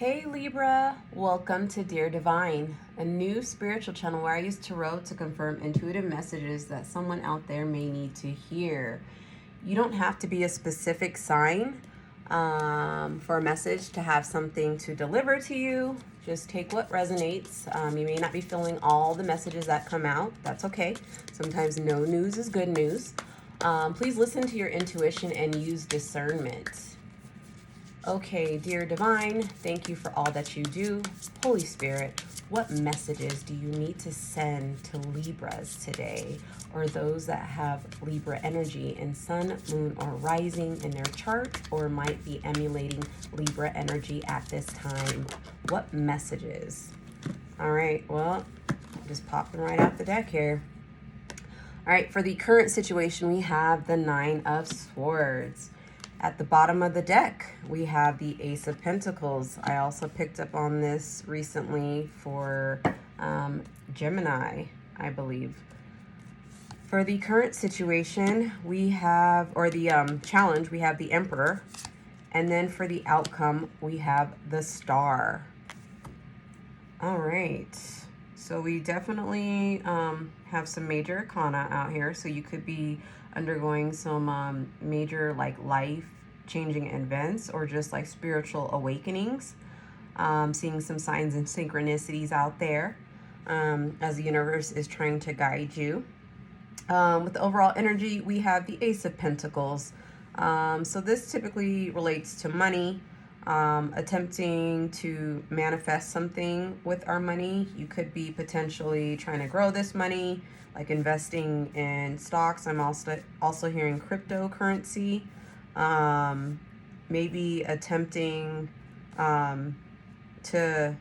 Hey Libra, welcome to Dear Divine, a new spiritual channel where I use tarot to confirm intuitive messages that someone out there may need to hear. You don't have to be a specific sign for a message to have something to deliver to you. Just take what resonates. You may not be feeling all the messages that come out. That's okay. Sometimes no news is good news. Please listen to your intuition and use discernment. Okay, dear divine, thank you for all that you do. Holy Spirit, what messages do you need to send to Libras today, or those that have Libra energy in sun, moon, or rising in their chart, or might be emulating Libra energy at this time? What messages? All right, well, just popping right out the deck here. All right, for the current situation, we have the Nine of Swords. At the bottom of the deck, we have the Ace of Pentacles. I also picked up on this recently for Gemini, I believe. For the current situation, we have, or the challenge, we have the Emperor. And then for the outcome, we have the Star. All right. So we definitely have some major arcana out here. So you could be undergoing some major life changing events, or just like spiritual awakenings, seeing some signs and synchronicities out there as the universe is trying to guide you. With the overall energy, we have the Ace of Pentacles. So this typically relates to money, attempting to manifest something with our money. You could be potentially trying to grow this money, like investing in stocks. I'm also hearing cryptocurrency. Maybe attempting to,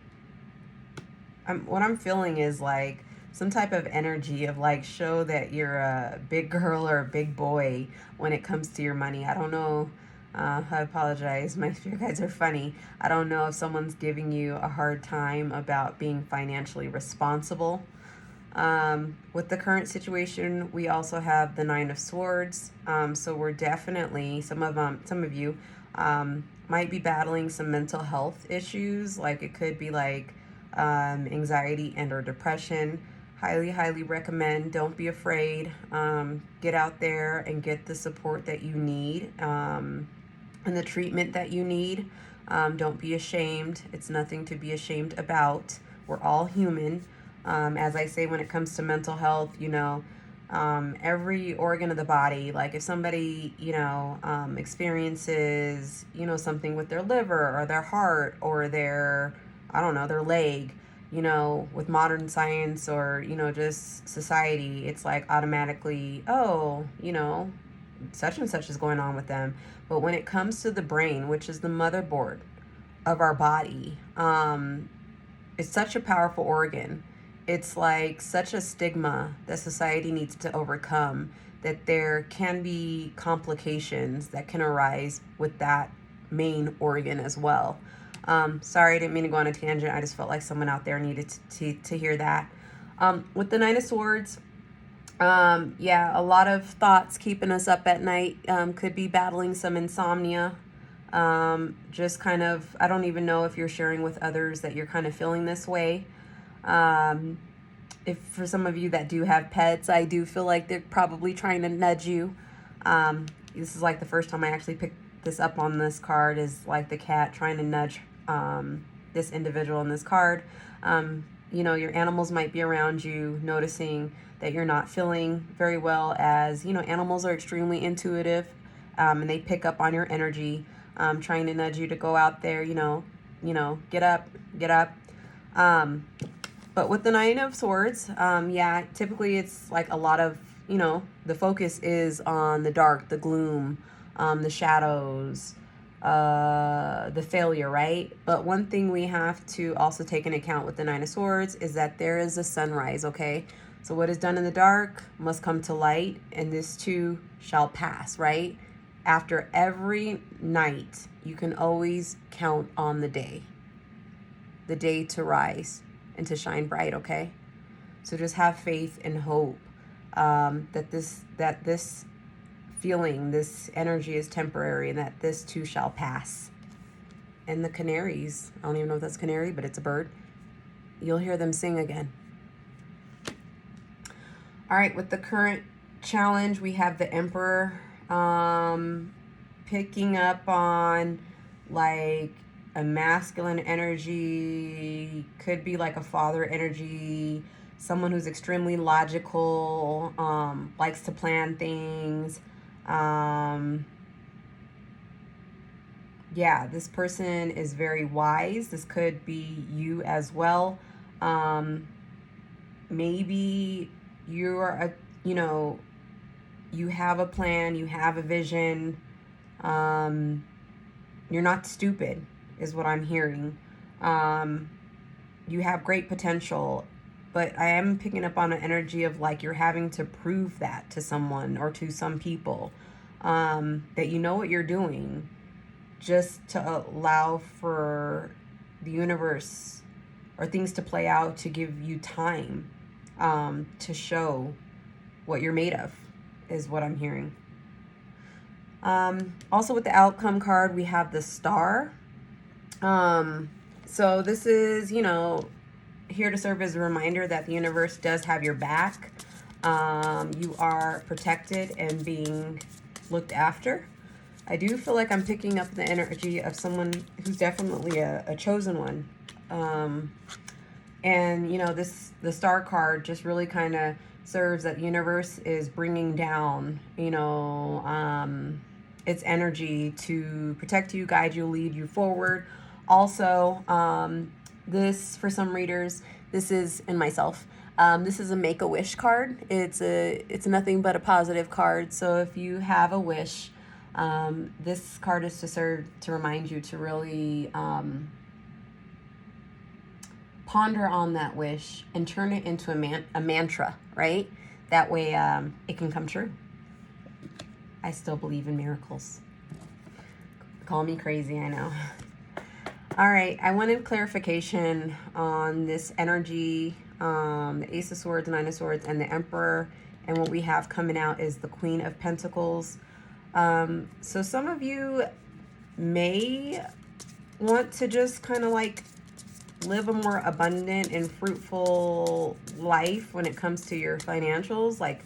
what I'm feeling is like some type of energy of like show that you're a big girl or a big boy when it comes to your money. I don't know. I apologize. My spirit guides are funny. I don't know if someone's giving you a hard time about being financially responsible. With the current situation, we also have the Nine of Swords. So we're definitely, some of you might be battling some mental health issues. Like it could be like anxiety and or depression. Highly recommend. Don't be afraid. Get out there and get the support that you need and the treatment that you need. Don't be ashamed. It's nothing to be ashamed about. We're all human. As I say, when it comes to mental health, every organ of the body, like if somebody, experiences, something with their liver or their heart or their, I don't know, their leg, with modern science or, just society, it's like automatically, oh, such and such is going on with them. But when it comes to the brain, which is the motherboard of our body, it's such a powerful organ. It's like such a stigma that society needs to overcome, that there can be complications that can arise with that main organ as well. Sorry, I didn't mean to go on a tangent. I just felt like someone out there needed to hear that. With the Nine of Swords, a lot of thoughts keeping us up at night. Could be battling some insomnia. Just kind of, I don't even know if you're sharing with others that you're kind of feeling this way. If for some of you that do have pets, I do feel like they're probably trying to nudge you. This is like the first time I actually picked this up on this card, is like the cat trying to nudge this individual in this card. Your animals might be around you, noticing that you're not feeling very well, as animals are extremely intuitive, and they pick up on your energy, trying to nudge you to go out there, get up. But with the Nine of Swords, typically it's like a lot of, the focus is on the dark, the gloom, the shadows, the failure, right? But one thing we have to also take into account with the Nine of Swords is that there is a sunrise, okay? So what is done in the dark must come to light, and this too shall pass, right? After every night, you can always count on the day to rise and to shine bright, okay? So just have faith and hope that this feeling, this energy is temporary, and that this too shall pass. And the canaries, I don't even know if that's canary, but it's a bird. You'll hear them sing again. All right, with the current challenge, we have the Emperor picking up on like a masculine energy, could be like a father energy, someone who's extremely logical, likes to plan things. Yeah, this person is very wise. This could be you as well. Maybe you're you have a plan, you have a vision. You're not stupid, is what I'm hearing. You have great potential, but I am picking up on an energy of like you're having to prove that to someone or to some people, that you know what you're doing, just to allow for the universe or things to play out, to give you time to show what you're made of, is what I'm hearing. Also with the outcome card, we have the Star. So this is, here to serve as a reminder that the universe does have your back. You are protected and being looked after. I do feel like I'm picking up the energy of someone who's definitely a chosen one. And, the Star card just really kind of serves that the universe is bringing down, its energy to protect you, guide you, lead you forward. Also, this, for some readers, this is, and myself, this is a Make-A-Wish card. It's nothing but a positive card. So if you have a wish, this card is to serve to remind you to really ponder on that wish and turn it into a mantra, right? That way it can come true. I still believe in miracles. Call me crazy, I know. All right, I wanted clarification on this energy, the Ace of Swords, Nine of Swords, and the Emperor. And what we have coming out is the Queen of Pentacles. So some of you may want to just kind of like live a more abundant and fruitful life when it comes to your financials, like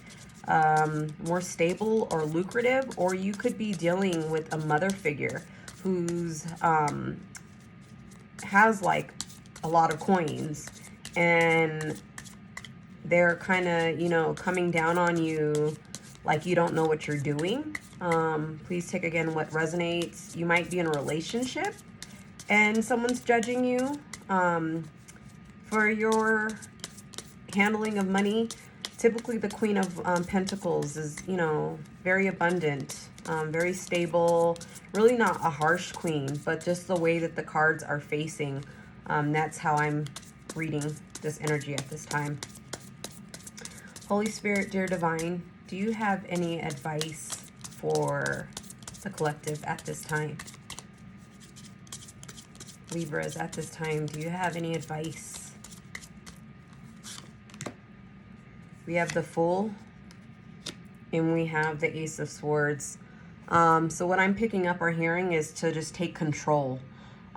more stable or lucrative, or you could be dealing with a mother figure who's has like a lot of coins, and they're kind of, coming down on you like you don't know what you're doing. Please take again what resonates. You might be in a relationship and someone's judging you for your handling of money. Typically the Queen of Pentacles is, very abundant, very stable, really not a harsh queen, but just the way that the cards are facing. That's how I'm reading this energy at this time. Holy Spirit, dear Divine, do you have any advice for the collective at this time? Libras, at this time, do you have any advice? We have the Fool, and we have the Ace of Swords. So what I'm picking up or hearing is to just take control.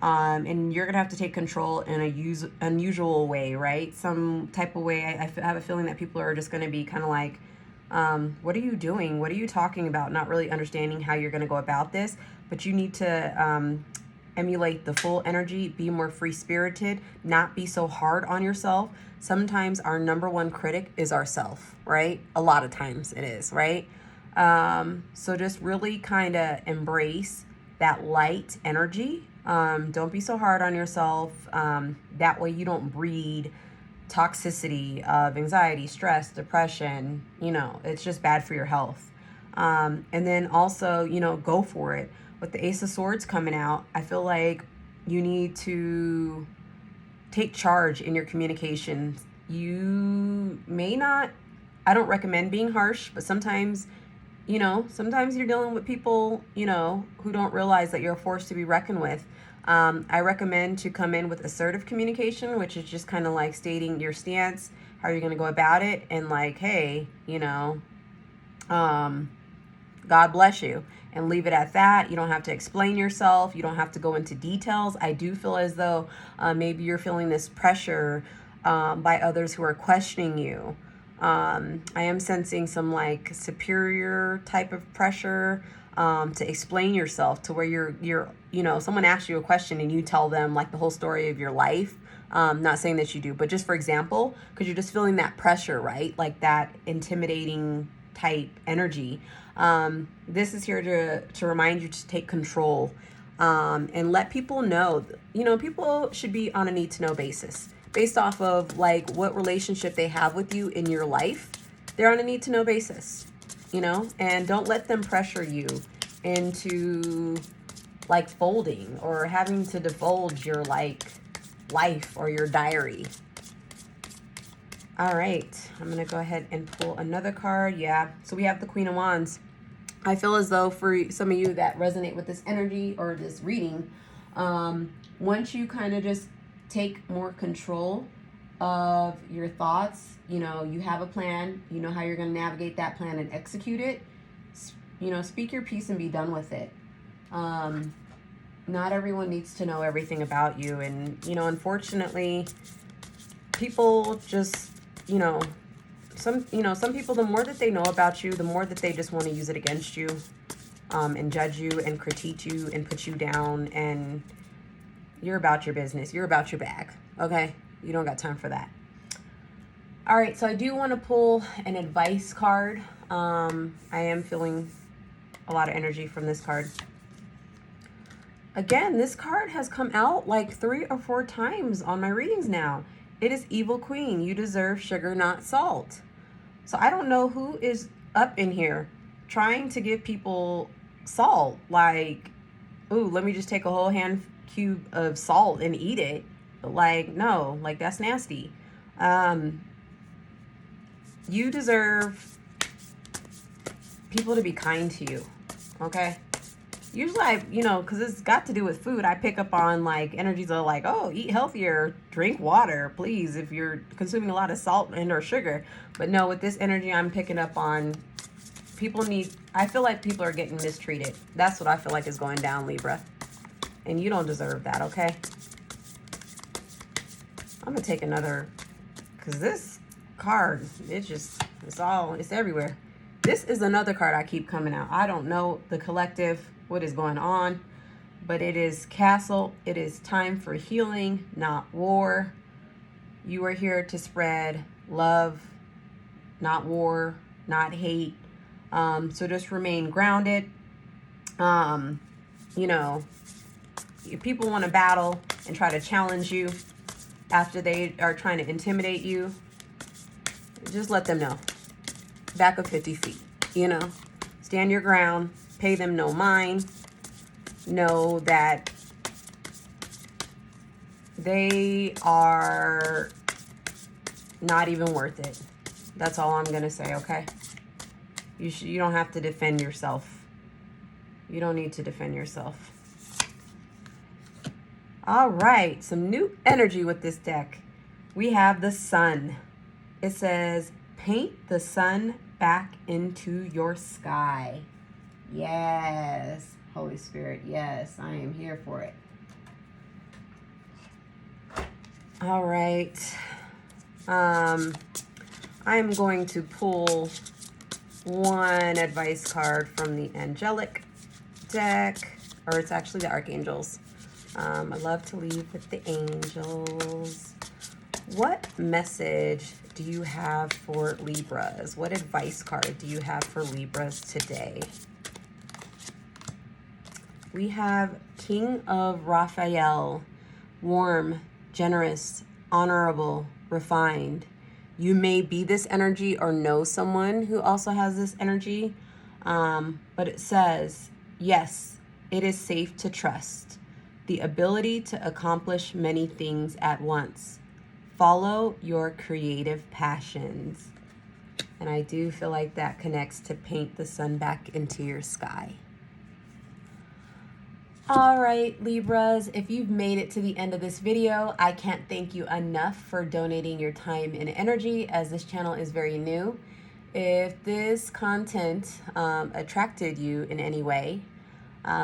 And you're going to have to take control in a unusual way, right? Some type of way. I have a feeling that people are just going to be kind of like, what are you doing? What are you talking about? Not really understanding how you're going to go about this. But you need to emulate the Fool energy, be more free-spirited, not be so hard on yourself. Sometimes our number one critic is ourself, right? A lot of times it is, right? So just really kind of embrace that light energy. Don't be so hard on yourself. That way you don't breed toxicity of anxiety, stress, depression. It's just bad for your health. And then also, go for it. With the Ace of Swords coming out, I feel like you need to take charge in your communications. You may not, I don't recommend being harsh, but sometimes, sometimes you're dealing with people, who don't realize that you're a force to be reckoned with. I recommend to come in with assertive communication, which is just kind of like stating your stance, how you're going to go about it, and like, hey, God bless you. And leave it at that. You don't have to explain yourself. You don't have to go into details. I do feel as though maybe you're feeling this pressure by others who are questioning you. I am sensing some like superior type of pressure to explain yourself, to where you're someone asks you a question and you tell them like the whole story of your life. Not saying that you do, but just for example, because you're just feeling that pressure, right? Like that intimidating type energy. This is here to remind you to take control and let people know. People should be on a need to know basis based off of like what relationship they have with you in your life. They're on a need to know basis, and don't let them pressure you into like folding or having to divulge your like life or your diary. All right, I'm gonna go ahead and pull another card. Yeah, so we have the Queen of Wands. I feel as though for some of you that resonate with this energy or this reading, once you kind of just take more control of your thoughts, you have a plan, you know how you're going to navigate that plan and execute it, speak your piece and be done with it. Not everyone needs to know everything about you. And, unfortunately, people just, some people, the more that they know about you, the more that they just want to use it against you, and judge you and critique you and put you down. And you're about your business. You're about your bag. Okay. You don't got time for that. All right. So I do want to pull an advice card. I am feeling a lot of energy from this card. Again, this card has come out like 3 or 4 times on my readings now. It is Evil Queen. You deserve sugar, not salt. So I don't know who is up in here trying to give people salt. Like, ooh, let me just take a whole hand cube of salt and eat it. But like, no, like that's nasty. You deserve people to be kind to you. Okay. Usually because it's got to do with food, I pick up on like energies of like, oh, eat healthier, drink water, please, if you're consuming a lot of salt and or sugar. But no, with this energy, I'm picking up on I feel like people are getting mistreated. That's what I feel like is going down, Libra. And you don't deserve that, okay? I'm going to take another, because this card, it's everywhere. This is another card I keep coming out. I don't know the collective, what is going on, but it is Castle. It is time for healing, not war. You are here to spread love, not war, not hate. So just remain grounded. If people want to battle and try to challenge you after they are trying to intimidate you, just let them know. Back up 50 feet, stand your ground, pay them no mind. Know that they are not even worth it. That's all I'm going to say, okay? You don't have to defend yourself. You don't need to defend yourself. All right, some new energy with this deck. We have the Sun. It says, paint the sun back into your sky. Yes, Holy Spirit, yes, I am here for it. All right. I'm going to pull one advice card from the angelic deck, or it's actually the archangels. I love to leave with the angels. What message do you have for Libras? What advice card do you have for Libras today? We have King of Raphael, warm, generous, honorable, refined. You may be this energy or know someone who also has this energy, but it says, yes, it is safe to trust. The ability to accomplish many things at once. Follow your creative passions. And I do feel like that connects to paint the sun back into your sky. All right, Libras, if you've made it to the end of this video, I can't thank you enough for donating your time and energy, as this channel is very new. If this content attracted you in any way,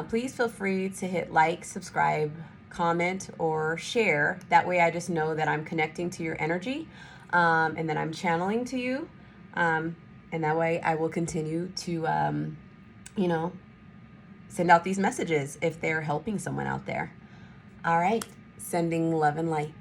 please feel free to hit like, subscribe, comment, or share. That way I just know that I'm connecting to your energy, and that I'm channeling to you. And that way I will continue to, you know, send out these messages if they're helping someone out there. All right, sending love and light.